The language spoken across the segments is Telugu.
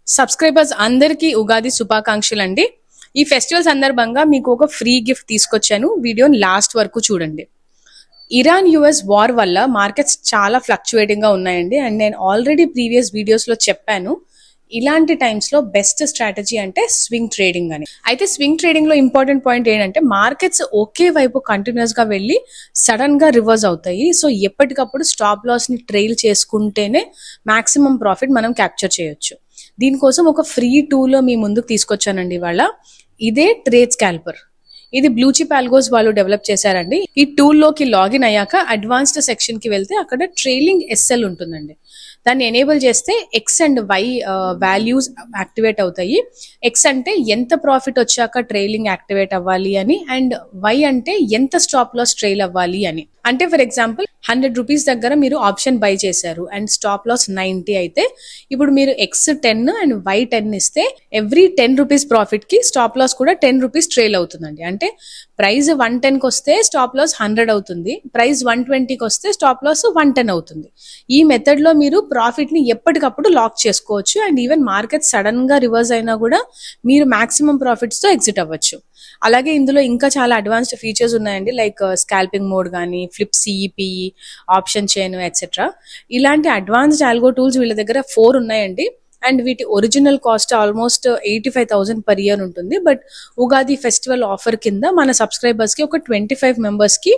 సబ్స్క్రైబర్స్ అందరికీ ఉగాది శుభాకాంక్షలు అండి. ఈ ఫెస్టివల్ సందర్భంగా మీకు ఒక ఫ్రీ గిఫ్ట్ తీసుకొచ్చాను. వీడియోని లాస్ట్ వరకు చూడండి. ఇరాన్ యుఎస్ వార్ వల్ల మార్కెట్స్ చాలా ఫ్లక్చువేటింగ్ గా ఉన్నాయండి. అండ్ నేను ఆల్రెడీ ప్రీవియస్ వీడియోస్ లో చెప్పాను, ఇలాంటి టైమ్స్ లో బెస్ట్ స్ట్రాటజీ అంటే స్వింగ్ ట్రేడింగ్ అని. అయితే స్వింగ్ ట్రేడింగ్ లో ఇంపార్టెంట్ పాయింట్ ఏంటంటే మార్కెట్స్ ఒకే వైపు కంటిన్యూస్ గా వెళ్ళి సడన్ గా రివర్స్ అవుతాయి. సో ఎప్పటికప్పుడు స్టాప్ లాస్ ని ట్రైల్ చేసుకుంటేనే మాక్సిమం ప్రాఫిట్ మనం క్యాప్చర్ చేయొచ్చు. దీనికోసం ఒక ఫ్రీ టూల్ మీ ముందుకు తీసుకొచ్చానండి ఇవాళ. ఇదే ట్రేడ్ స్కాల్పర్. ఇది బ్లూ చిప్ ఆల్గోస్ వాళ్ళు డెవలప్ చేశారండి. ఈ టూల్ లోకి లాగిన్ అయ్యాక అడ్వాన్స్డ్ సెక్షన్ కి వెళ్తే అక్కడ ట్రైలింగ్ ఎస్ఎల్ ఉంటుందండి. దాన్ని ఎనేబుల్ చేస్తే X and Y values activate అవుతాయి. ఎక్స్ అంటే ఎంత ప్రాఫిట్ వచ్చాక ట్రైలింగ్ యాక్టివేట్ అవ్వాలి అని, అండ్ వై అంటే ఎంత స్టాప్ లాస్ ట్రైల్ అవ్వాలి అని. అంటే ఫర్ ఎగ్జాంపుల్ 100 రూపీస్ దగ్గర మీరు ఆప్షన్ బై చేశారు అండ్ స్టాప్ లాస్ 90 అయితే ఇప్పుడు మీరు ఎక్స్ 10 అండ్ వై 10 ఇస్తే ఎవ్రీ 10 రూపీస్ ప్రాఫిట్ కి స్టాప్ లాస్ కూడా 10 రూపీస్ ట్రైల్ అవుతుందండి. అంటే ప్రైస్ 110 కి వస్తే స్టాప్ లాస్ 100 అవుతుంది, ప్రైస్ 120 కి వస్తే స్టాప్ లాస్ 110 అవుతుంది. ఈ మెథడ్ లో మీరు ప్రాఫిట్ ని ఎప్పటికప్పుడు లాక్ చేసుకోవచ్చు. అండ్ ఈవెన్ మార్కెట్ సడన్ గా రివర్స్ అయినా కూడా మీరు మాక్సిమం ప్రాఫిట్స్ తో ఎగ్జిట్ అవ్వచ్చు. అలాగే ఇందులో ఇంకా చాలా అడ్వాన్స్డ్ ఫీచర్స్ ఉన్నాయండి, లైక్ స్కాల్పింగ్ మోడ్ కానీ, ఫ్లిప్ సిఈపిఈ, ఆప్షన్ చైన్ ఎట్సెట్రా. ఇలాంటి అడ్వాన్స్డ్ ఆల్గో టూల్స్ వీళ్ళ దగ్గర 4 ఉన్నాయండి. అండ్ వీటి original cost almost 85,000 per year ఉంటుంది. బట్ ఉగాది ఫెస్టివల్ ఆఫర్ కింద మన సబ్స్క్రైబర్స్ కి ఒక 25 మెంబర్స్ కి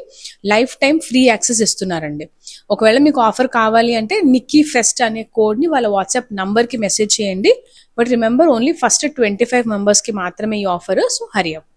లైఫ్ టైం ఫ్రీ యాక్సెస్ ఇస్తున్నారండి. ఒకవేళ మీకు ఆఫర్ కావాలి అంటే నిక్కీ ఫెస్ట్ అనే కోడ్ ని వాళ్ళ వాట్సాప్ నంబర్ కి మెసేజ్ చేయండి. But remember, only first 25 members కి మాత్రమే ఈ ఆఫర్. So Hari up.